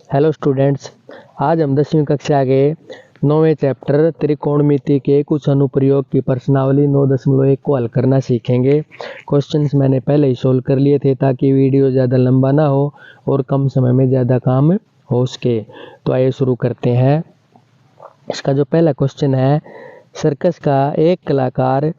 Hello students, आज हम 10वीं कक्षा के 9वें चैप्टर त्रिकोणमिति के कुछ अनुप्रयोग की प्रश्नावली 9.1 को हल करना सीखेंगे। क्वेश्चंस मैंने पहले ही सोल्व कर लिए थे ताकि वीडियो ज़्यादा लंबा ना हो और कम समय में ज़्यादा काम हो सके। तो आइए शुरू करते हैं। इसका जो पहला क्वेश्चन है, सर्कस का एक कलाकार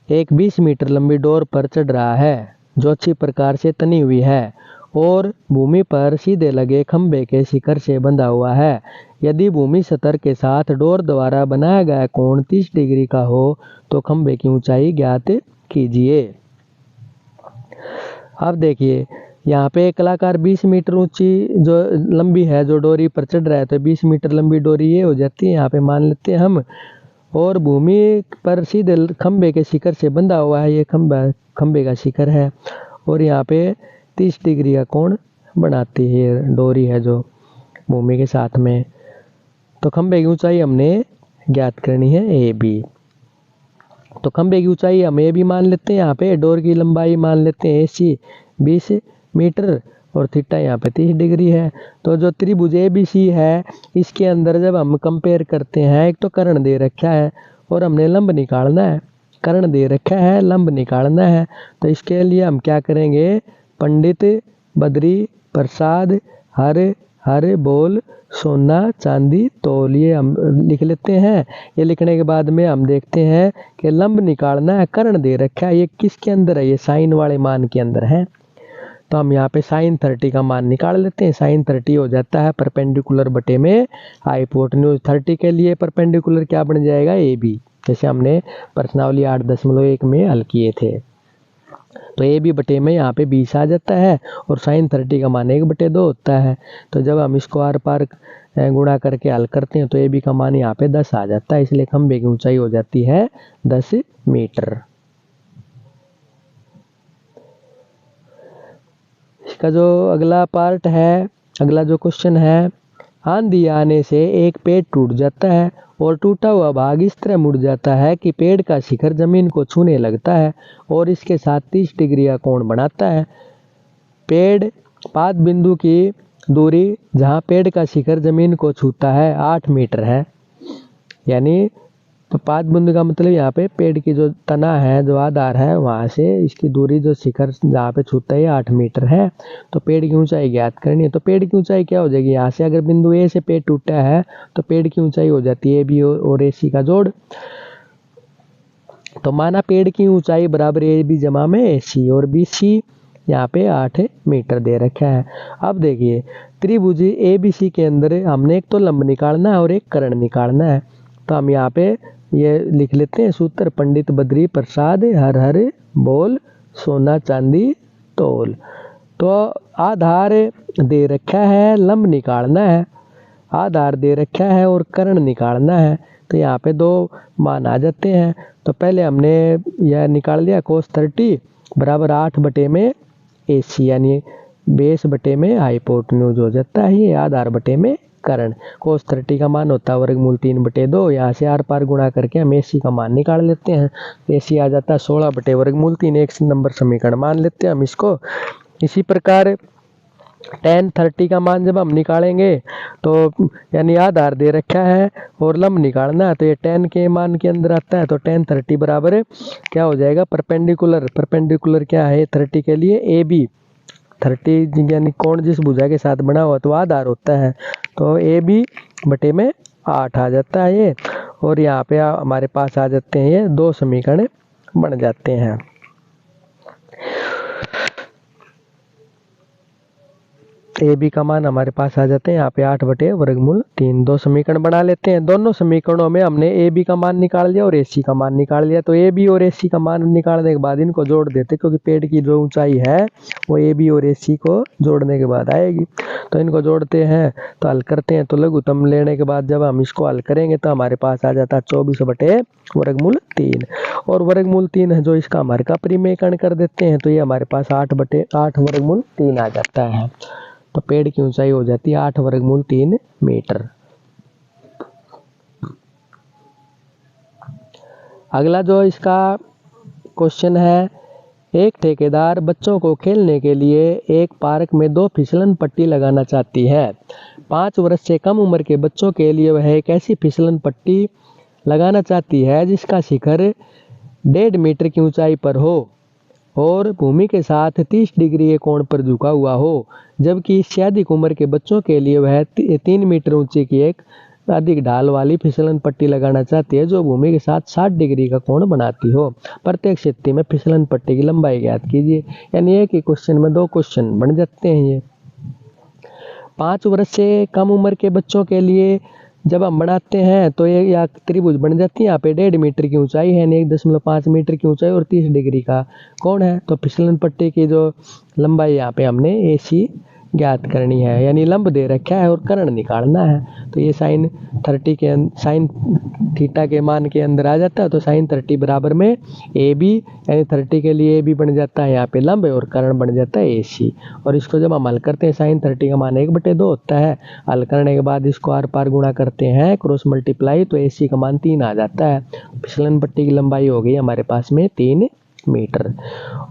एक 20 मीटर लंबी डोर पर चढ़ रहा है जो अच्छी प्रकार से तनी हुई है और भूमि पर सीधे लगे खंभे के शिखर से बंधा हुआ है। यदि भूमि सतह के साथ डोर द्वारा बनाया गया कोण 30 डिग्री का हो तो खंभे की ऊंचाई ज्ञात कीजिए। अब देखिए, यहाँ पे कलाकार 20 मीटर ऊंची जो लंबी है, जो डोरी पर चढ़ रहा है, तो 20 मीटर लंबी डोरी ये हो जाती है, यहाँ पे मान लेते हैं हम। और भूमि पर सीधे खंभे के शिखर से बंधा हुआ है, ये खंभे का शिखर है और यहाँ पे 30 डिग्री का कोण बनाती है डोरी है जो भूमि के साथ में। तो खंभे की ऊंचाई हमने ज्ञात करनी है ए बी। तो खंभे की ऊंचाई हम ए बी मान लेते हैं, यहाँ पे डोर की लंबाई मान लेते हैं AC 20 मीटर और थीटा यहाँ पे 30 डिग्री है। तो जो त्रिभुज ABC है, इसके अंदर जब हम कंपेयर करते हैं, एक तो कर्ण दे रखा है और हमने लंब निकालना है। कर्ण दे रखा है, लंब निकालना है। तो इसके लिए हम क्या करेंगे, पंडित बद्री प्रसाद हर बोल सोना चांदी तोल, ये हम लिख लेते हैं। ये लिखने के बाद में हम देखते हैं कि लंब निकालना है, कर्ण दे रखा है, ये किसके अंदर है, ये साइन वाले मान के अंदर है। तो हम यहाँ पे साइन 30 का मान निकाल लेते हैं। साइन 30 हो जाता है परपेंडिकुलर बटे में हाइपोटेन्यूज। 30 के लिए परपेंडिकुलर क्या बन जाएगा, AB, जैसे हमने प्रश्नावली 8.1 में हल किए थे। तो AB बटे में यहाँ पे 20 आ जाता है और साइन 30 का मान 1/2 होता है। तो जब हम इसको आर पार गुणा करके हल करते हैं तो AB का मान यहाँ पे 10 आ जाता है, इसलिए खंभे की ऊंचाई हो जाती है 10 मीटर। इसका जो अगला पार्ट है, अगला जो क्वेश्चन है, आंधी आने से एक पेड़ टूट जाता है और टूटा हुआ भाग इस तरह मुड़ जाता है कि पेड़ का शिखर जमीन को छूने लगता है और इसके साथ 30 डिग्री का कोण बनाता है। पेड़ पाद बिंदु की दूरी जहाँ पेड़ का शिखर जमीन को छूता है 8 मीटर है। यानी तो पाद बिंदु का मतलब यहाँ पे पेड़ की जो तना है, जो आधार है, वहाँ से इसकी दूरी जो शिखर जहाँ पे छूता है 8 मीटर है। तो पेड़ की ऊंचाई ज्ञात करनी है। तो पेड़ की ऊंचाई क्या हो जाएगी, यहाँ से अगर बिंदु A से पेड़ टूटा है तो पेड़ की ऊंचाई हो जाती है AB और AC का जोड़। तो माना पेड़ की ऊंचाई बराबर AB जमा में AC और BC यहाँ पे 8 मीटर दे रखा है। अब देखिए, त्रिभुज ABC के अंदर हमने एक तो लंब निकालना है और एक कर्ण निकालना है। तो हम यहाँ पे ये लिख लेते हैं सूत्र, पंडित बद्री प्रसाद हर बोल सोना चांदी तोल। तो आधार दे रखा है, लंब निकालना है, आधार दे रखा है और कर्ण निकालना है। तो यहाँ पे 2 मान आ जाते हैं। तो पहले हमने यह निकाल लिया, cos 30 बराबर 8 बटे में AC, यानी बेस बटे में हाइपोटेन्यूज हो जाता है, ये आधार बटे में कर्ण। cos 30 का मान होता है वर्गमूल 3/2। यहाँ से आर पार गुणा करके हम AC का मान निकाल लेते हैं। AC आ जाता है 16 बटे वर्गमूल 3, 1 नंबर समीकरण मान लेते हैं हम इसको। इसी प्रकार tan 30 का मान जब हम निकालेंगे तो यानी आधार दे रखा है और लंब निकालना है, तो ये tan के मान के अंदर आता है। तो tan 30 बराबर क्या हो जाएगा, परपेंडिकुलर क्या है 30 के लिए AB। 30 यानी कोण जिस भुजा के साथ बना हुआ तो आधार होता है। तो AB बटे में 8 आ जाता है ये, और यहाँ पे हमारे पास आ जाते हैं ये 2 समीकरण बन जाते हैं। AB का मान हमारे पास आ जाते हैं यहाँ पे 8 बटे वर्गमूल 3। 2 समीकरण बना लेते हैं। दोनों समीकरणों में हमने AB का मान निकाल लिया और AC का मान निकाल लिया। तो AB और AC का मान निकालने के बाद इनको जोड़ देते, क्योंकि पेड़ की जो ऊंचाई है वो AB और AC को जोड़ने के बाद आएगी। तो इनको जोड़ते हैं, तो हल करते हैं। तो लघुत्तम लेने के बाद जब हम इसको हल करेंगे तो हमारे पास आ जाता है 24 बटे वर्गमूल 3, और वर्गमूल 3 है जो इसका हमारे का परिमेयकरण कर देते हैं, तो ये हमारे पास 8 बटे 8 वर्गमूल 3 आ जाता है। तो पेड़ की ऊंचाई हो जाती है 8 वर्गमूल 3 मीटर। अगला जो इसका क्वेश्चन है, एक ठेकेदार बच्चों को खेलने के लिए एक पार्क में 2 फिसलन पट्टी लगाना चाहती है। 5 वर्ष से कम उम्र के बच्चों के लिए वह एक ऐसी फिसलन पट्टी लगाना चाहती है जिसका शिखर 1.5 मीटर की ऊंचाई पर हो और भूमि के साथ 30 डिग्री के कोण पर झुका हुआ हो, जबकि इससे अधिक उम्र के बच्चों के लिए वह 3 मीटर ऊंची की एक अधिक ढाल वाली फिसलन पट्टी लगाना चाहती है जो भूमि के साथ 60 डिग्री का कोण बनाती हो। प्रत्येक स्थिति में फिसलन पट्टी की लंबाई ज्ञात कीजिए। यानी एक ही क्वेश्चन में 2 क्वेश्चन बन जाते हैं ये। 5 वर्ष से कम उम्र के बच्चों के लिए जब हम बनाते हैं तो ये या त्रिभुज बन जाती है। यहाँ पे 1.5 मीटर की ऊंचाई है, 1.5 मीटर की ऊंचाई और 30 डिग्री का कोण है। तो फिसलन पट्टी की जो लंबाई यहाँ पे हमने AC ज्ञात करनी है, यानी लंब दे रखा है और कर्ण निकालना है। तो ये साइन थीटा के मान के अंदर आ जाता है। तो साइन 30 बराबर में AB, यानी 30 के लिए AB बन जाता है यहाँ पे लंब और कर्ण बन जाता है AC। और इसको जब हम हल करते हैं साइन 30 का मान 1/2 होता है। हल करने के बाद इसको आर पार गुणा करते हैं, क्रॉस मल्टीप्लाई, तो AC का मान 3 आ जाता है। फिसलन पट्टी की लंबाई हो गई हमारे पास में 3 मीटर।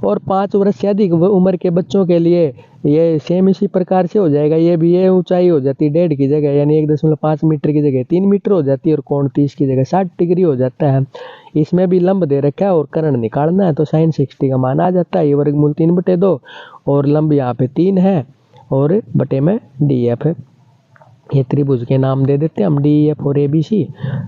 और 5 वर्ष से अधिक उम्र के बच्चों के लिए ये सेम इसी प्रकार से हो जाएगा। ये भी ये ऊंचाई हो जाती है 1.5 की जगह, यानी 1.5 मीटर की जगह 3 मीटर हो जाती है और कोण 30 की जगह 60 डिग्री हो जाता है। इसमें भी लंब दे रखा है और कर्ण निकालना है। तो साइन 60 का मान आ जाता है, ये वर्गमूल 3/2 और लंब यहाँ पे 3 है और बटे में DF है। ये त्रिभुज के नाम दे देते हैं हम DEF और ABC।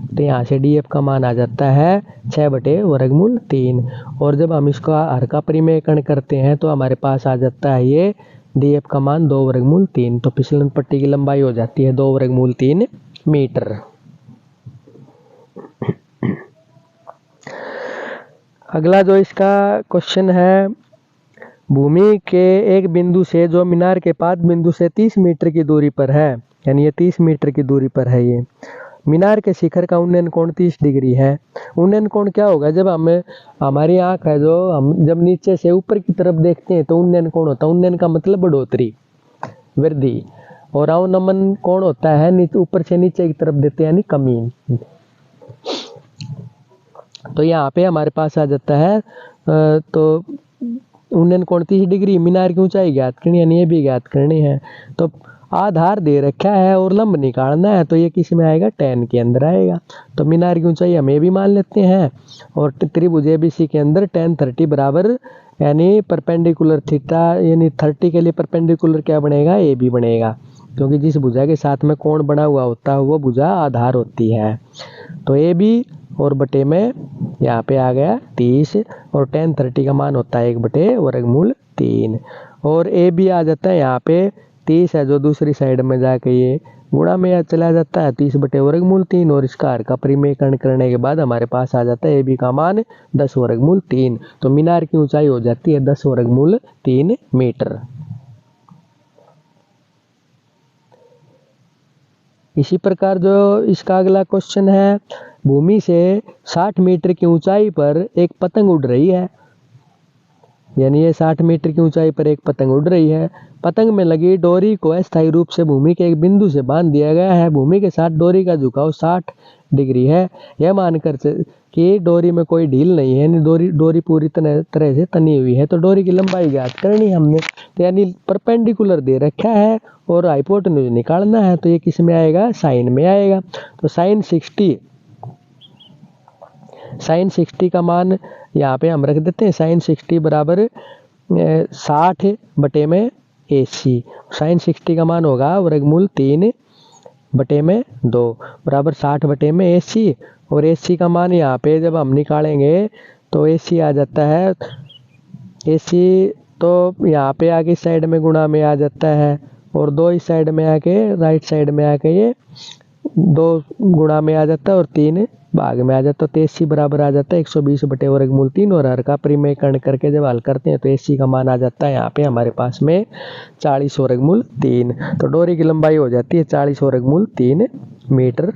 तो यहाँ से DF का मान आ जाता है 6/√3। और जब हम इसका हर का परिमेयकरण करते हैं तो हमारे पास आ जाता है ये DF का मान 2/3। तो फिसलन पट्टी की लंबाई हो जाती है 2/3 मीटर। अगला जो इसका क्वेश्चन है, भूमि के एक बिंदु से जो मीनार के 5 बिंदु से 30 मीटर की दूरी पर है, यानी ये 30 मीटर की दूरी पर है। ये मीनार के शिखर का उन्नयन कोण 30 डिग्री है। उन्नयन कोण क्या होगा? जब हमारी आंख है जो हम जब नीचे से ऊपर की तरफ देखते हैं तो उन्नयन कोण होता है। उन्नयन का मतलब बढ़ोतरी, वृद्धि। और अवनमन कोण होता है ऊपर से नीचे की तरफ देते हैं, यानी कमी। तो यहाँ पे हमारे पास आ जाता है तो उन्नयन कोण 30 डिग्री, मीनार की ऊंचाई ज्ञात करनी, यानी ये भी ज्ञात करनी है। तो आधार दे रखा है और लंब निकालना है, तो ये किस में आएगा? tan के अंदर आएगा। तो मीनार की ऊंचाई हम ये भी मान लेते हैं और त्रिभुज ABC के अंदर tan 30 बराबर, यानी परपेंडिकुलर थीटा, यानी 30 के लिए परपेंडिकुलर क्या बनेगा? AB बनेगा, क्योंकि जिस भुजा के साथ में कोण बना हुआ होता है वो भुजा आधार होती है। तो AB और बटे में यहाँ पे आ गया 30 और tan 30 का मान होता है 1/3। और AB आ जाता है यहाँ पे 30 है जो दूसरी साइड में जाके ये गुणा में चला जाता है 30/3 और इसका हर का परिमेयकरण करने के बाद हमारे पास आ जाता है AB का मान 10/3। तो मीनार की ऊंचाई हो जाती है 10/3 मीटर। इसी प्रकार जो इसका अगला क्वेश्चन है, भूमि से 60 मीटर की ऊंचाई पर एक पतंग उड़ रही है, यानी ये 60 मीटर की ऊंचाई पर एक पतंग उड़ रही है। पतंग में लगी डोरी को अस्थायी रूप से भूमि के एक बिंदु से बांध दिया गया है। भूमि के साथ डोरी का झुकाव 60 डिग्री है। यह मानकर कि डोरी में कोई ढील नहीं है, यानी डोरी पूरी तरह से तनी हुई है। तो डोरी की लंबाई ज्ञात करनी हमने, तो यानी परपेंडिकुलर दे रखा है और हाइपोटेन्यूज निकालना है। तो ये किस में आएगा? साइन में आएगा। तो साइन 60 का मान यहाँ पे हम रख देते हैं। साइन 60 बराबर 60 बटे में AC। साइन 60 का मान होगा 3 बटे में 2 बराबर 60 बटे में AC। और AC का मान यहाँ पे जब हम निकालेंगे तो AC आ जाता है, AC तो यहाँ पे आगे साइड में गुणा में आ जाता है और 2 इस साइड में आके राइट साइड में आके ये 2 गुणा में आ जाता है और 3 भाग में आ जाता है। तो AC बराबर आ जाता है 120/3 और हर का परिमेयकरण करके जब हल करते हैं तो AC का मान आ जाता है यहाँ पे हमारे पास में 40/3। तो डोरी की लंबाई हो जाती है 40/3 मीटर।